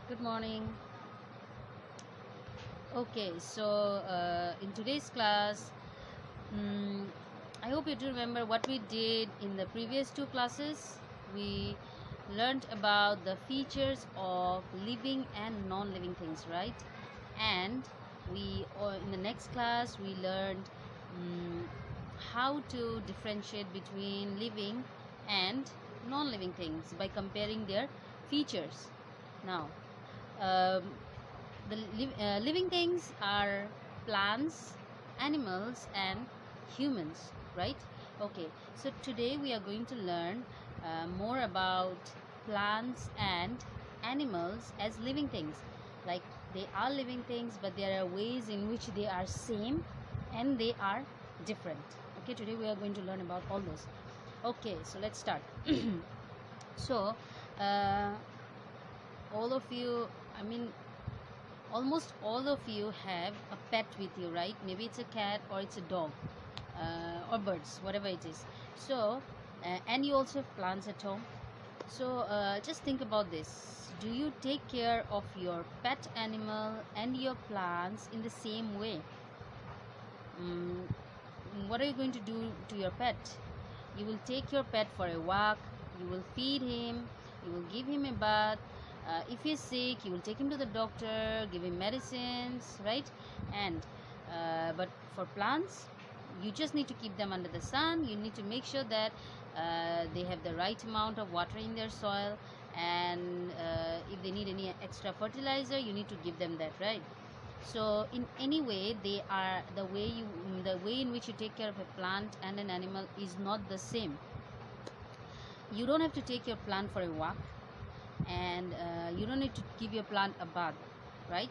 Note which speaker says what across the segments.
Speaker 1: Good morning. Okay, so in today's class, mm I hope you do remember what we did in the previous two classes. We learned about the features of living and non-living things, right? And in the next class, we learned mm how to differentiate between living and non-living things by comparing their features. Now, um, living things are plants, animals, and humans, right? Okay, so today we are going to learn more about plants and animals as living things. Like, they are living things, but there are ways in which they are same and they are different. Okay, today we are going to learn about all those. Okay, so let's start. So uh, all of you, I mean, almost all of you have a pet with you, right? Maybe it's a cat or it's a dog, or birds, whatever it is. So and you also have plants at home. So just think about this. Do you take care of your pet animal and your plants in the same way? mm, what are you going to do to your pet? You will take your pet for a walk, you will feed him, you will give him a bath. If he's sick, you will take him to the doctor, give him medicines, right? And but for plants, you just need to keep them under the sun. You need to make sure that they have the right amount of water in their soil, and if they need any extra fertilizer, you need to give them that, right? So in any way, they are the way in which you take care of a plant and an animal is not the same. You don't have to take your plant for a walk, and you don't need to give your plant a bath, right?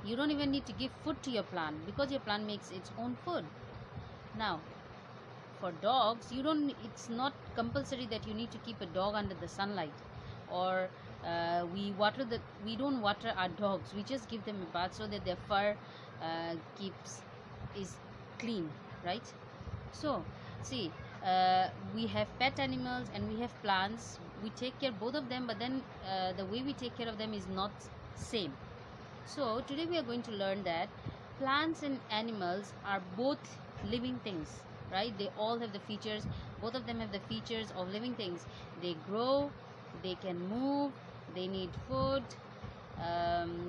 Speaker 1: You don't even need to give food to your plant because your plant makes its own food. Now, for dogs, you don't it's not compulsory that you need to keep a dog under the sunlight, or we don't water our dogs. We just give them a bath so that their fur keeps is clean, right? So see, we have pet animals and we have plants. We take care both of them, but then the way we take care of them is not same. So today we are going to learn that plants and animals are both living things, right? They all have the features, both of them have the features of living things. They grow, they can move, they need food,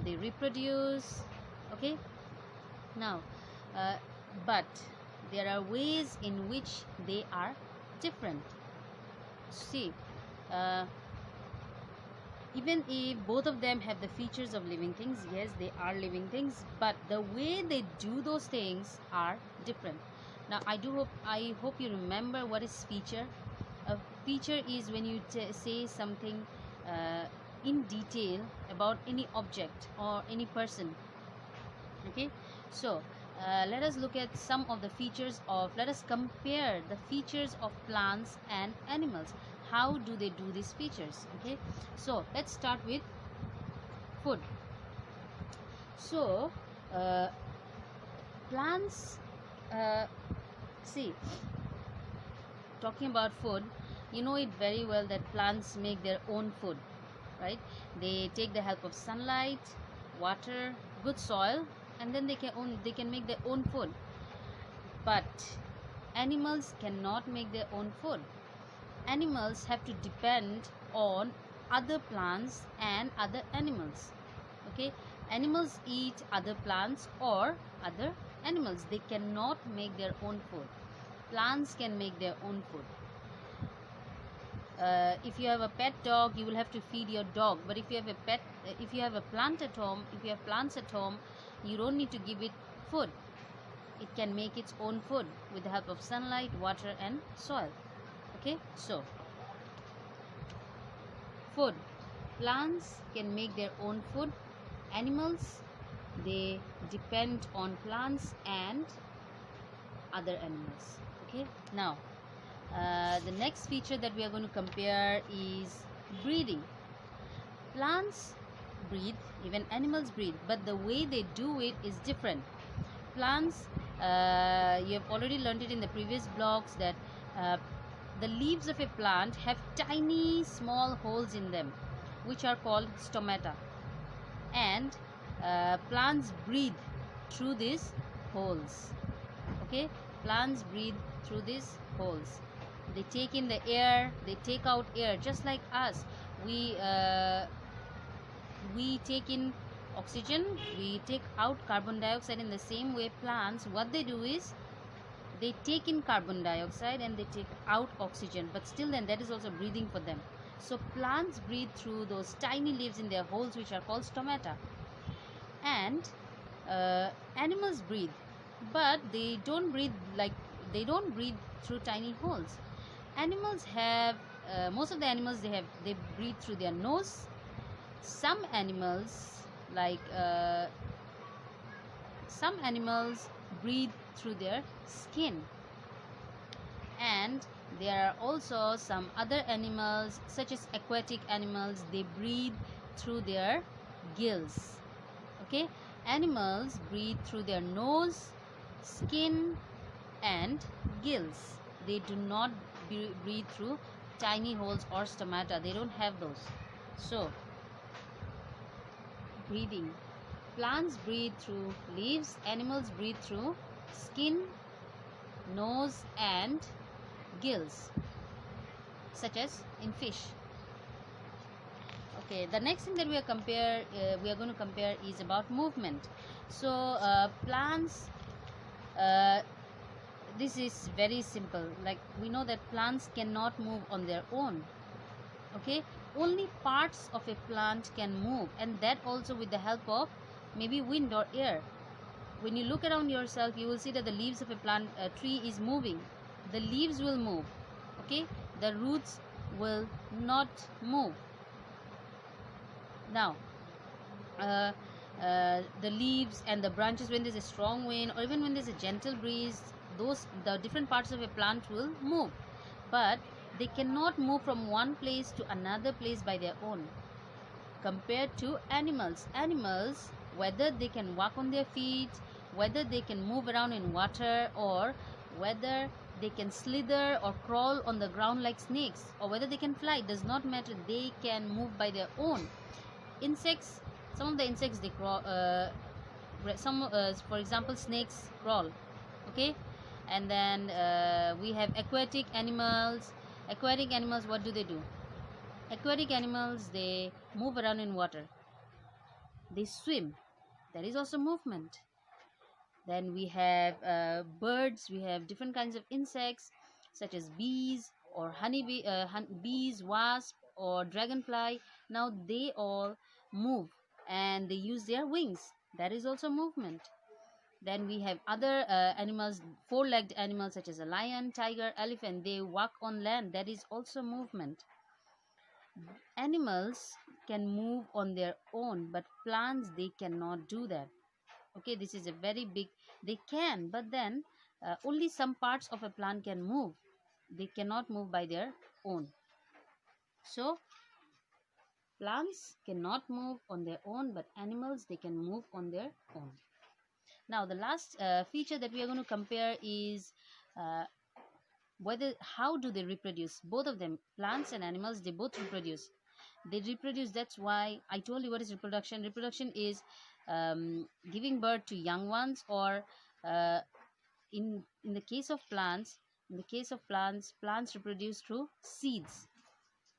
Speaker 1: they reproduce. Okay, now uh, but there are ways in which they are different. See, uh, even if both of them have the features of living things, yes, they are living things, but the way they do those things are different. Now I hope you remember what is feature. A feature is when you say something uh, in detail about any object or any person. Okay, so let us look at some of the features of let us compare the features of plants and animals. How do they do these features? Okay, so let's start with food. So uh, plants, uh, see, talking about food, you know it very well that plants make their own food, right? They take the help of sunlight, water, good soil, and then they can make their own food. But animals cannot make their own food. Animals have to depend on other plants and other animals. Okay, animals eat other plants or other animals. They cannot make their own food. Plants can make their own food. If you have a pet dog, you will have to feed your dog. But if you have a plant at home, if you have plants at home, you don't need to give it food. It can make its own food with the help of sunlight, water, and soil. Okay, so food. Plants can make their own food. Animals, they depend on plants and other animals. Okay, now the next feature that we are going to compare is breathing. Plants breathe, even animals breathe, but the way they do it is different. Plants, you have already learned it in the previous blocks that uh, the leaves of a plant have tiny small holes in them, which are called stomata. and plants breathe through these holes. Okay, plants breathe through these holes. They take in the air, they take out air, just like us. We take in oxygen, we take out carbon dioxide. In the same way, plants, what they do is they take in carbon dioxide and they take out oxygen, but still then that is also breathing for them. So plants breathe through those tiny leaves in their holes, which are called stomata. And animals breathe, but they don't breathe through tiny holes. Animals have most of the animals, they breathe through their nose. Some animals, like some animals breathe through their skin, and there are also some other animals, such as aquatic animals, they breathe through their gills. Okay, animals breathe through their nose, skin, and gills. They do not breathe through tiny holes or stomata. They don't have those. So, breathing: plants breathe through leaves, animals breathe through skin, nose, and gills, such as in fish. Okay, the next thing that we are going to compare is about movement. So plants, uh, this is very simple. Like, we know that plants cannot move on their own. Okay, only parts of a plant can move, and that also with the help of maybe wind or air. When you look around yourself, you will see that the leaves of a tree is moving. The leaves will move. Okay, the roots will not move. Now, uh, the leaves and the branches, when there's a strong wind or even when there's a gentle breeze, the different parts of a plant will move, but they cannot move from one place to another place by their own. Compared to animals, whether they can walk on their feet, whether they can move around in water, or whether they can slither or crawl on the ground like snakes, or whether they can fly, does not matter. They can move by their own. Insects, some of the insects, they crawl, for example, snakes crawl. Okay, and then we have aquatic animals. Aquatic animals, what do? Aquatic animals, they move around in water, they swim. That is also movement. Then we have birds, we have different kinds of insects, such as bees or bees, wasp, or dragonfly. Now they all move, and they use their wings. That is also movement. Then we have other animals, four-legged animals, such as a lion, tiger, elephant. They walk on land. That is also movement. Animals can move on their own, but plants, they cannot do that. Okay, this is a very big, they can, but then only some parts of a plant can move. They cannot move by their own. So plants cannot move on their own, but animals, they can move on their own. Now the last feature that we are going to compare is uh, how do they reproduce. Both of them, plants and animals, they both reproduce. That's why I told you what is reproduction. Reproduction is giving birth to young ones, or uh, in the case of plants, plants reproduce through seeds.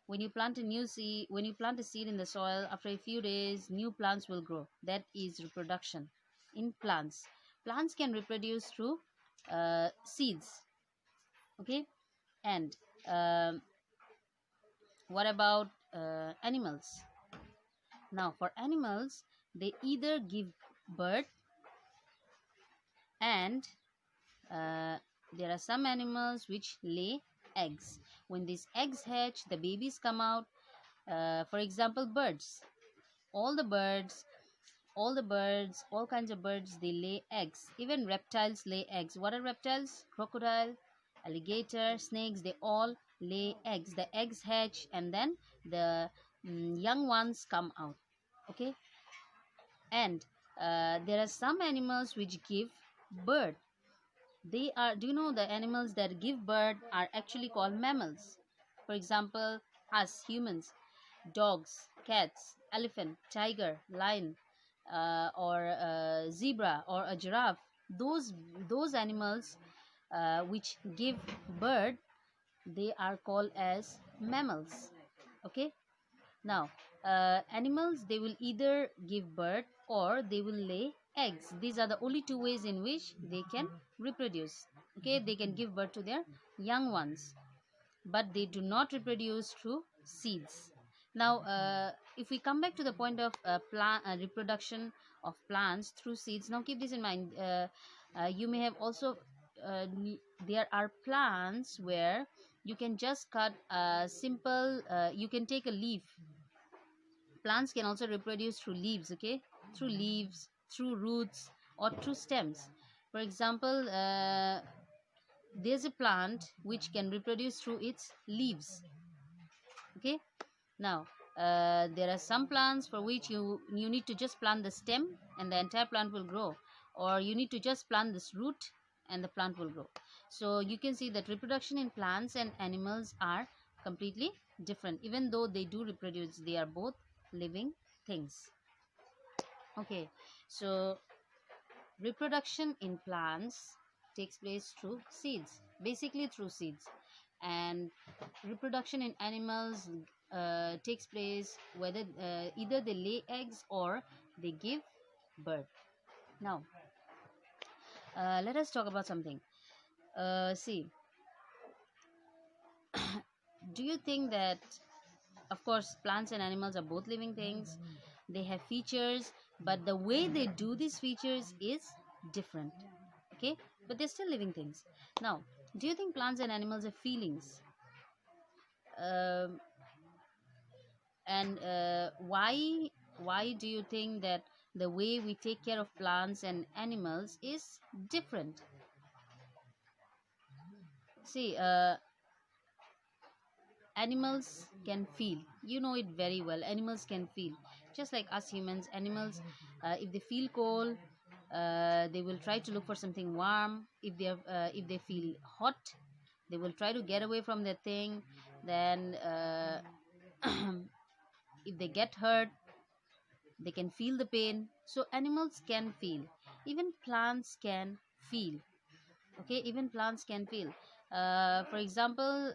Speaker 1: When you plant a seed in the soil, after a few days new plants will grow. That is reproduction in plants. Plants can reproduce through seeds. Okay, and um, what about animals? Now for animals, they either give birth, and there are some animals which lay eggs. When these eggs hatch, the babies come out. For example, birds. All the birds, all kinds of birds, they lay eggs. Even reptiles lay eggs. What are reptiles? Crocodile, alligator, snakes, they all lay eggs. The eggs hatch, and then the young ones come out. Okay, and there are some animals which give birth. Do you know, the animals that give birth are actually called mammals? For example, us humans, dogs, cats, elephant, tiger, lion, or a zebra or a giraffe, those animals which give birth, they are called as mammals. Okay. Now, animals, they will either give birth or they will lay eggs. These are the only two ways in which they can reproduce. Okay, they can give birth to their young ones, but they do not reproduce through seeds. Now, if we come back to the point of plant reproduction of plants through seeds, now keep this in mind. You may have also there are plants where you can just cut a simple. You can take a leaf. Plants can also reproduce through leaves. Okay, through leaves, through roots, or through stems. For example, there's a plant which can reproduce through its leaves. Okay. Now, there are some plants for which you need to just plant the stem and the entire plant will grow, or you need to just plant this root and the plant will grow. So you can see that reproduction in plants and animals are completely different. Even though they do reproduce, they are both living things. Okay, so reproduction in plants takes place through seeds, basically through seeds, and reproduction in animals takes place whether either they lay eggs or they give birth. Now, let us talk about something. See, do you think that, of course, plants and animals are both living things, they have features, but the way they do these features is different. Okay, but they're still living things. Now, do you think plants and animals have feelings? um, and why do you think that the way we take care of plants and animals is different? See, animals can feel, you know it very well. Animals can feel just like us humans. Animals, if they feel cold, they will try to look for something warm. If they feel hot, they will try to get away from that thing. Then if they get hurt, they can feel the pain. So animals can feel. Even plants can feel. Okay, even plants can feel. For example,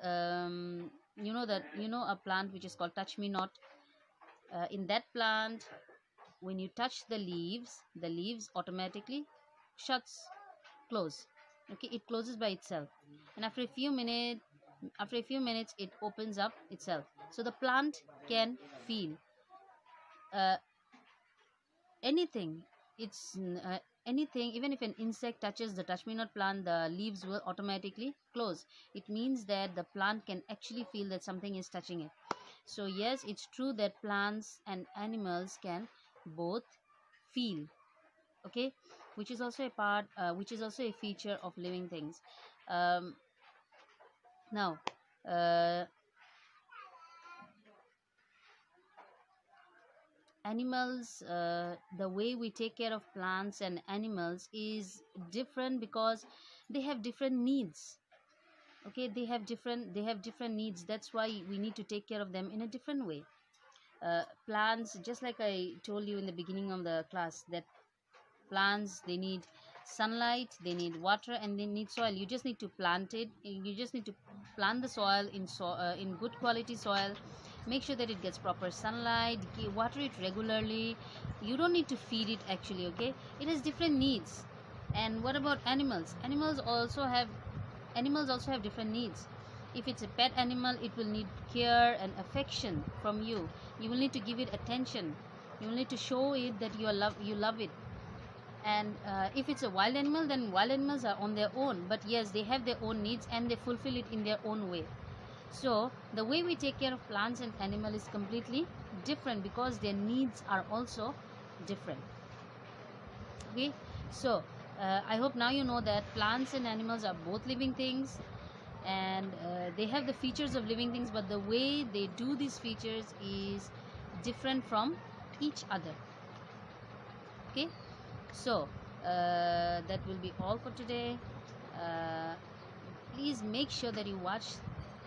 Speaker 1: you know a plant which is called touch me not. In that plant, when you touch the leaves automatically shuts, close. Okay, it closes by itself, and after a few minutes it opens up itself. So the plant can feel uh, anything. It's anything. Even if an insect touches the touch me not plant, the leaves will automatically close. It means that the plant can actually feel that something is touching it. So yes, it's true that plants and animals can both feel. Okay, which is also a part which is also a feature of living things. um, Now, uh, animals, the way we take care of plants and animals is different because they have different needs. Okay, they have different needs. That's why we need to take care of them in a different way. Plants, just like I told you in the beginning of the class, that plants, they need sunlight, they need water, and they need soil. You just need to plant it. You just need to plant the soil in good quality soil. Make sure that it gets proper sunlight. Water it regularly. You don't need to feed it actually. Okay, it has different needs. And what about animals? Animals also have different needs. If it's a pet animal, it will need care and affection from you. You will need to give it attention. You will need to show it that you love it. And if it's a wild animal, then wild animals are on their own, but yes, they have their own needs and they fulfill it in their own way. So the way we take care of plants and animal is completely different because their needs are also different. Okay, so I hope now you know that plants and animals are both living things, and they have the features of living things, but the way they do these features is different from each other. Okay, so that will be all for today. uh, Please make sure that you watch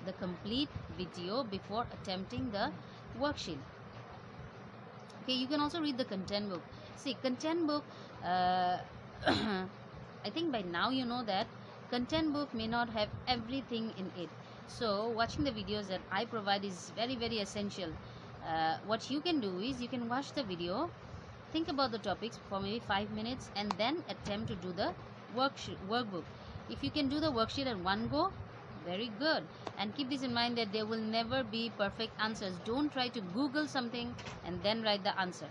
Speaker 1: the complete video before attempting the worksheet. Okay, you can also read the content book. See, content book, I think by now you know that content book may not have everything in it. So watching the videos that I provide is very, very essential. What you can do is you can watch the video, think about the topics for maybe 5 minutes, and then attempt to do the workbook. If you can do the worksheet at one go, very good. And keep this in mind that there will never be perfect answers. Don't try to Google something and then write the answer.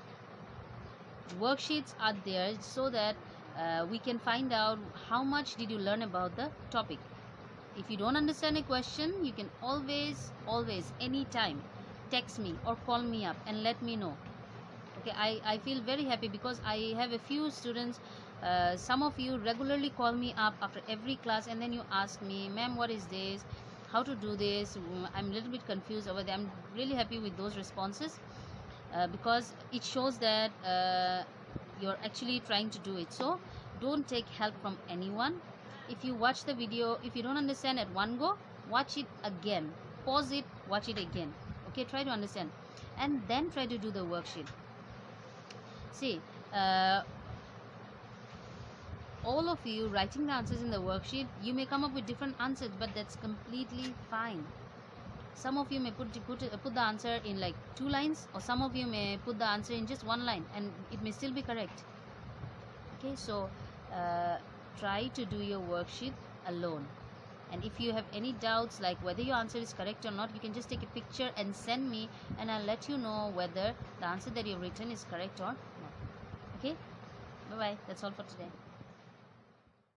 Speaker 1: Worksheets are there so that we can find out how much did you learn about the topic. If you don't understand a question, you can always anytime text me or call me up and let me know. Okay, I feel very happy because I have a few students, some of you regularly call me up after every class and then you ask me, ma'am, what is this, how to do this, I'm a little bit confused over there. I'm really happy with those responses because it shows that you're actually trying to do it. So don't take help from anyone. If you watch the video, if you don't understand at one go, watch it again, pause it, watch it again. Okay, try to understand and then try to do the worksheet. See, all of you writing the answers in the worksheet, you may come up with different answers, but that's completely fine. Some of you may put the answer in like 2 lines, or some of you may put the answer in just 1 line, and it may still be correct. Okay, so try to do your worksheet alone. And if you have any doubts like whether your answer is correct or not, you can just take a picture and send me, and I'll let you know whether the answer that you've written is correct or not. Okay, bye bye. That's all for today.